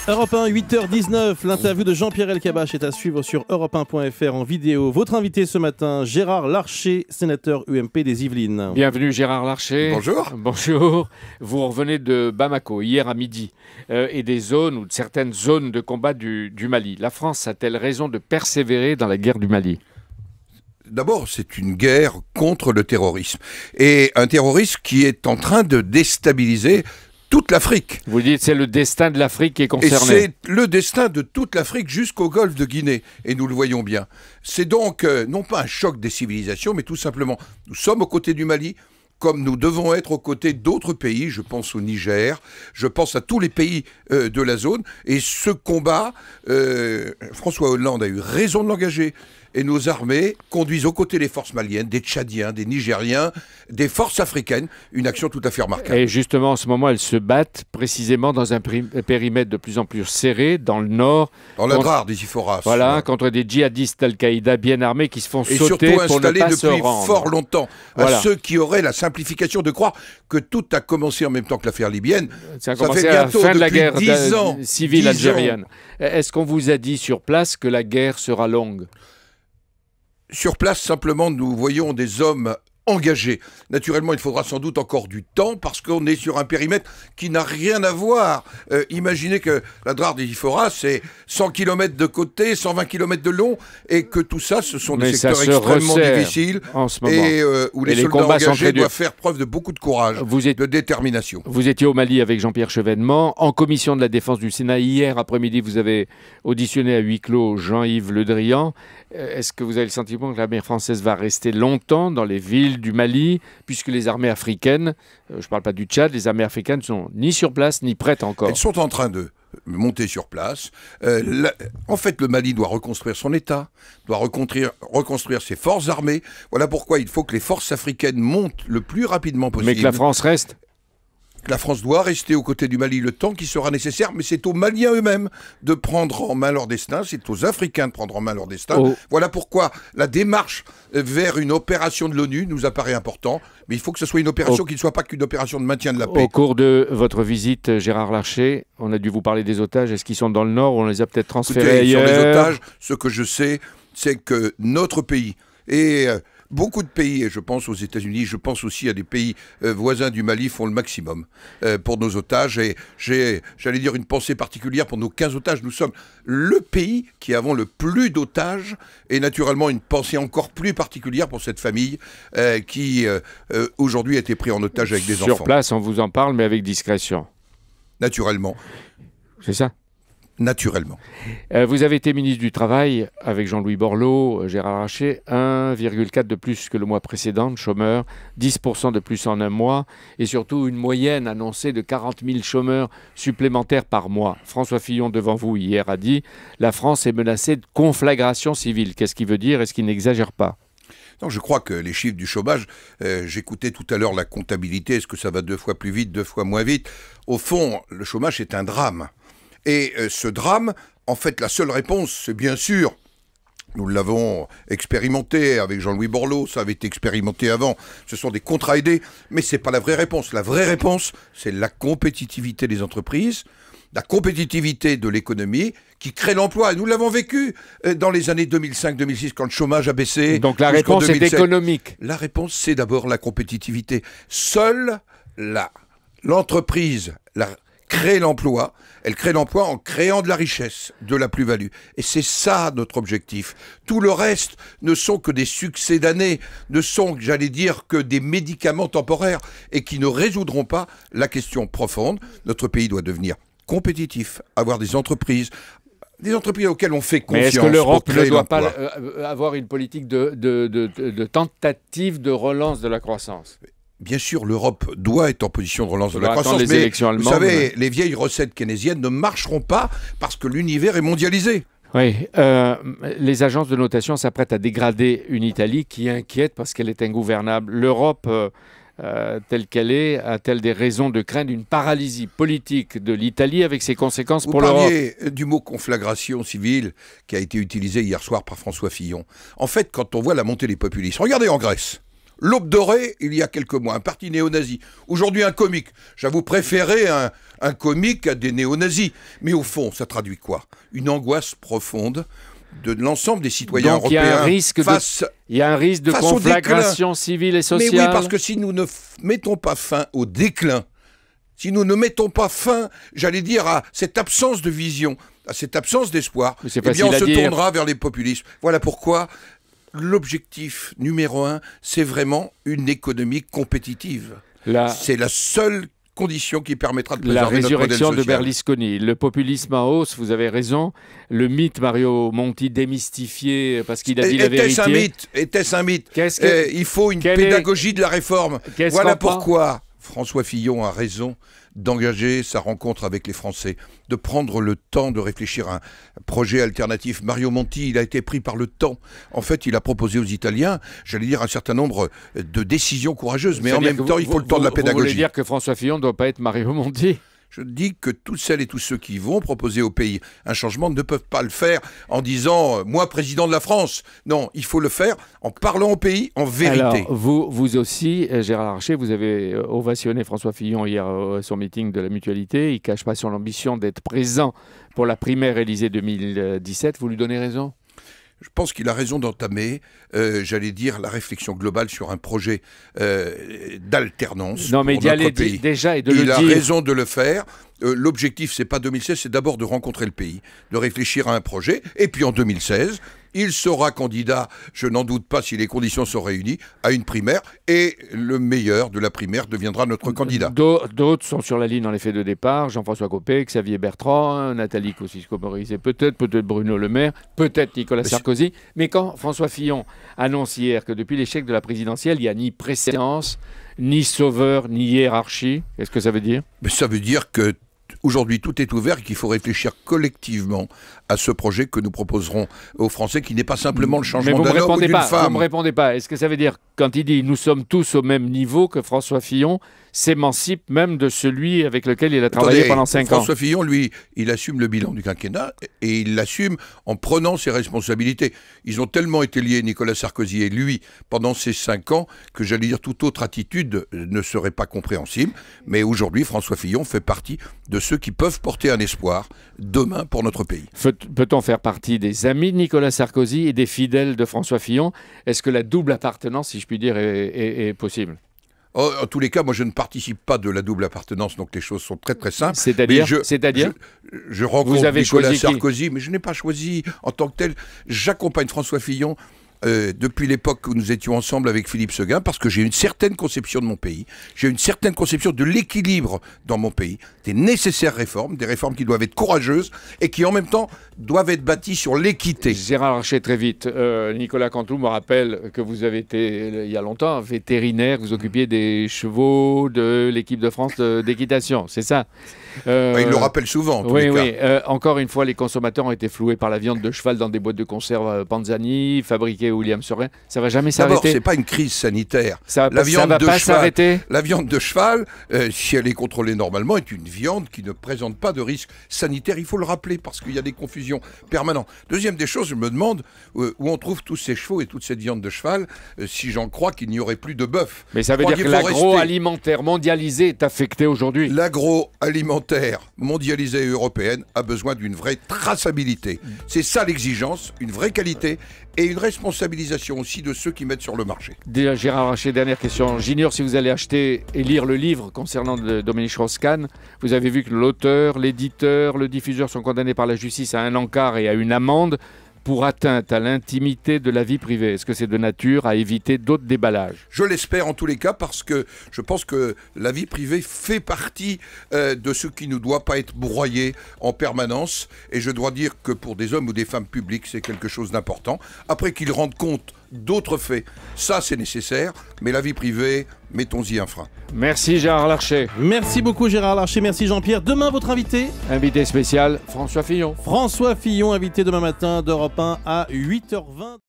Europe 1, 8h19, l'interview de Jean-Pierre Elkabbach est à suivre sur europe1.fr en vidéo. Votre invité ce matin, Gérard Larcher, sénateur UMP des Yvelines. Bienvenue Gérard Larcher. Bonjour. Bonjour. Vous revenez de Bamako hier à midi et des zones ou de certaines zones de combat du Mali. La France a-t-elle raison de persévérer dans la guerre du Mali ? D'abord, c'est une guerre contre le terrorisme. Et un terrorisme qui est en train de déstabiliser toute l'Afrique. Vous dites que c'est le destin de l'Afrique qui est concerné. Et c'est le destin de toute l'Afrique jusqu'au golfe de Guinée. Et nous le voyons bien. C'est donc non pas un choc des civilisations, mais tout simplement, nous sommes aux côtés du Mali, comme nous devons être aux côtés d'autres pays. Je pense au Niger, je pense à tous les pays de la zone. Et ce combat, François Hollande a eu raison de l'engager. Et nos armées conduisent aux côtés des forces maliennes, des Tchadiens, des Nigériens, des forces africaines, une action tout à fait remarquable. Et justement, en ce moment, elles se battent précisément dans un périmètre de plus en plus serré, dans le nord. Dans la Drare des Iforas. Voilà, contre des djihadistes Al-Qaïda bien armés qui se font sauter surtout pour ne pas se depuis rendre. Fort longtemps. Voilà. À ceux qui auraient la simplification de croire que tout a commencé en même temps que l'affaire libyenne. Ça a Ça commencé fait à la bientôt fin de la depuis guerre 10 ans, civile 10 ans. algérienne. Est-ce qu'on vous a dit sur place que la guerre sera longue ? Sur place, simplement, nous voyons des hommes engagés. Naturellement, il faudra sans doute encore du temps parce qu'on est sur un périmètre qui n'a rien à voir. Imaginez que la Drare des Iforas, c'est 100 km de côté, 120 km de long, et que tout ça, ce sont des secteurs extrêmement difficiles en ce moment. et où les soldats engagés doivent faire preuve de beaucoup de courage, de détermination. Vous étiez au Mali avec Jean-Pierre Chevènement, en commission de la défense du Sénat. Hier après-midi, vous avez auditionné à huis clos Jean-Yves Le Drian. Est-ce que vous avez le sentiment que l'armée française va rester longtemps dans les villes du Mali, puisque les armées africaines, je ne parle pas du Tchad, les armées africaines ne sont ni sur place ni prêtes encore? Elles sont en train de monter sur place. En fait, le Mali doit reconstruire son État, doit reconstruire ses forces armées. Voilà pourquoi il faut que les forces africaines montent le plus rapidement possible. Mais que la France reste. La France doit rester aux côtés du Mali le temps qui sera nécessaire, mais c'est aux Maliens eux-mêmes de prendre en main leur destin, c'est aux Africains de prendre en main leur destin. Voilà pourquoi la démarche vers une opération de l'ONU nous apparaît important, mais il faut que ce soit une opération qui ne soit pas qu'une opération de maintien de la paix. Au cours de votre visite, Gérard Larcher, on a dû vous parler des otages. Est-ce qu'ils sont dans le Nord ou on les a peut-être transférés ailleurs? Sur les otages, ce que je sais, c'est que notre pays et beaucoup de pays, et je pense aux États-Unis, je pense aussi à des pays voisins du Mali, font le maximum pour nos otages. Et j'ai, j'allais dire, une pensée particulière pour nos 15 otages. Nous sommes le pays qui avons le plus d'otages, et naturellement une pensée encore plus particulière pour cette famille qui aujourd'hui a été prise en otage avec des enfants. Sur place, on vous en parle, mais avec discrétion. Naturellement. C'est ça? Naturellement. Vous avez été ministre du Travail avec Jean-Louis Borloo, Gérard Larcher, 1,4 de plus que le mois précédent de chômeurs, 10% de plus en un mois, et surtout une moyenne annoncée de 40 000 chômeurs supplémentaires par mois. François Fillon, devant vous, hier, a dit « La France est menacée de conflagration civile ». Qu'est-ce qu'il veut dire? Est-ce qu'il n'exagère pas? Non, je crois que les chiffres du chômage, j'écoutais tout à l'heure la comptabilité, est-ce que ça va 2 fois plus vite, 2 fois moins vite? Au fond, le chômage est un drame. Et ce drame, en fait, la seule réponse, c'est bien sûr, nous l'avons expérimenté avec Jean-Louis Borloo, ça avait été expérimenté avant, ce sont des contrats aidés, mais ce n'est pas la vraie réponse. La vraie réponse, c'est la compétitivité des entreprises, la compétitivité de l'économie qui crée l'emploi. Et nous l'avons vécu dans les années 2005-2006 quand le chomage a baissé. Donc la réponse est économique. La réponse, c'est d'abord la compétitivité. Seule l'entreprise crée l'emploi. Elle crée l'emploi en créant de la richesse, de la plus-value. Et c'est ça notre objectif. Tout le reste ne sont que des succès d'années, ne sont, j'allais dire, que des médicaments temporaires et qui ne résoudront pas la question profonde. Notre pays doit devenir compétitif, avoir des entreprises auxquelles on fait confiance. Mais est-ce que l'Europe ne doit pas avoir une politique de tentative de relance de la croissance? Bien sûr, l'Europe doit être en position de relance de la croissance, les élections allemandes, vous savez, les vieilles recettes keynésiennes ne marcheront pas parce que l'univers est mondialisé. Oui, les agences de notation s'apprêtent à dégrader une Italie qui inquiète parce qu'elle est ingouvernable. L'Europe, telle qu'elle est, a-t-elle des raisons de craindre une paralysie politique de l'Italie avec ses conséquences pour l'Europe? Vous parliez du mot conflagration civile qui a été utilisé hier soir par François Fillon. En fait, quand on voit la montée des populistes, regardez en Grèce. L'Aube dorée, il y a quelques mois, un parti néo-nazi. Aujourd'hui, un comique. J'avoue préférer un comique à des néo-nazis. Mais au fond, ça traduit quoi? Une angoisse profonde de l'ensemble des citoyens européens. Il y a un risque de conflagration civile et sociale. Mais oui, parce que si nous ne mettons pas fin au déclin, si nous ne mettons pas fin, j'allais dire, à cette absence de vision, à cette absence d'espoir, eh bien on se tournera vers les populismes. Voilà pourquoi l'objectif numéro 1, c'est vraiment une économie compétitive. C'est la seule condition qui permettra de préserver notre modèle social. La résurrection de Berlusconi, le populisme en hausse, vous avez raison. Le mythe Mario Monti démystifié parce qu'il a dit la vérité. Était-ce un mythe? Il faut une pédagogie de la réforme. Voilà pourquoi François Fillon a raison d'engager sa rencontre avec les Français, de prendre le temps de réfléchir à un projet alternatif. Mario Monti, il a été pris par le temps. En fait, il a proposé aux Italiens, j'allais dire, un certain nombre de décisions courageuses, mais en même temps, il faut le temps de la pédagogie. Vous voulez dire que François Fillon ne doit pas être Mario Monti? Je dis que toutes celles et tous ceux qui vont proposer au pays un changement ne peuvent pas le faire en disant « moi, président de la France ». Non, il faut le faire en parlant au pays, en vérité. Alors, vous aussi, Gérard Larcher, vous avez ovationné François Fillon hier à son meeting de la Mutualité. Il ne cache pas son ambition d'être présent pour la primaire Élysée 2017. Vous lui donnez raison? Je pense qu'il a raison d'entamer, j'allais dire, la réflexion globale sur un projet d'alternance. Non, mais d'y aller déjà et de le dire. Il a raison de le faire. L'objectif, c'est pas 2016, c'est d'abord de rencontrer le pays, de réfléchir à un projet. Et puis en 2016, il sera candidat, je n'en doute pas si les conditions sont réunies, à une primaire. Et le meilleur de la primaire deviendra notre candidat. D'autres sont sur la ligne en effet de départ. Jean-François Copé, Xavier Bertrand, Nathalie Kosciusko-Morizet, peut-être Bruno Le Maire, peut-être Nicolas Sarkozy. Mais quand François Fillon annonce hier que depuis l'échec de la présidentielle, il n'y a ni préséance, ni sauveur, ni hiérarchie, qu'est-ce que ça veut dire? Mais ça veut dire que aujourd'hui, tout est ouvert et qu'il faut réfléchir collectivement à ce projet que nous proposerons aux Français, qui n'est pas simplement le changement d'un homme ou d'une femme. Vous ne me répondez pas. Est-ce que ça veut dire, quand il dit « nous sommes tous au même niveau », que François Fillon s'émancipe même de celui avec lequel il a travaillé pendant 5 ans? François Fillon, lui, il assume le bilan du quinquennat et il l'assume en prenant ses responsabilités. Ils ont tellement été liés, Nicolas Sarkozy et lui, pendant ces 5 ans, que j'allais dire toute autre attitude ne serait pas compréhensible. Mais aujourd'hui, François Fillon fait partie de ceux qui peuvent porter un espoir demain pour notre pays. Peut-on faire partie des amis de Nicolas Sarkozy et des fidèles de François Fillon? Est-ce que la double appartenance, si je puis dire, est possible? En tous les cas, moi, je ne participe pas de la double appartenance, donc les choses sont très très simples. C'est-à-dire je rencontre Nicolas Sarkozy, mais je n'ai pas choisi en tant que tel. J'accompagne François Fillon depuis l'époque où nous étions ensemble avec Philippe Séguin, parce que j'ai une certaine conception de mon pays, j'ai une certaine conception de l'équilibre dans mon pays, des nécessaires réformes, des réformes qui doivent être courageuses et qui en même temps doivent être bâties sur l'équité. Gérard Larcher, très vite. Nicolas Canteloup me rappelle que vous avez été, il y a longtemps, vétérinaire, vous occupiez des chevaux de l'équipe de France d'équitation, c'est ça? Il le rappelle souvent, en tous les cas. Oui. Encore une fois, les consommateurs ont été floués par la viande de cheval dans des boîtes de conserve Panzani, fabriquées William Sorin. Ça va jamais s'arrêter. D'abord, c'est pas une crise sanitaire. Ça va pas s'arrêter. La viande de cheval, si elle est contrôlée normalement, est une viande qui ne présente pas de risque sanitaire. Il faut le rappeler parce qu'il y a des confusions permanentes. Deuxième des choses, je me demande où on trouve tous ces chevaux et toute cette viande de cheval, si j'en crois qu'il n'y aurait plus de bœuf. Mais ça veut dire que l'agroalimentaire mondialisé est affecté aujourd'hui. L'agroalimentaire mondialisée et européenne a besoin d'une vraie traçabilité. C'est ça l'exigence, une vraie qualité et une responsabilisation aussi de ceux qui mettent sur le marché. Déjà, Gérard Larcher, dernière question. J'ignore si vous allez acheter et lire le livre concernant Dominique Strauss-Kahn. Vous avez vu que l'auteur, l'éditeur, le diffuseur sont condamnés par la justice à 1 an quart et à une amende pour atteinte à l'intimité de la vie privée. Est-ce que c'est de nature à éviter d'autres déballages? Je l'espère en tous les cas, parce que je pense que la vie privée fait partie de ce qui ne doit pas être broyé en permanence. Et je dois dire que pour des hommes ou des femmes publics, c'est quelque chose d'important. Après qu'ils rendent compte d'autres faits, ça c'est nécessaire, mais la vie privée, mettons-y un frein. Merci Gérard Larcher. Merci beaucoup Gérard Larcher, merci Jean-Pierre. Demain, votre invité? Invité spécial, François Fillon. François Fillon, invité demain matin d'Europe 1 à 8h20.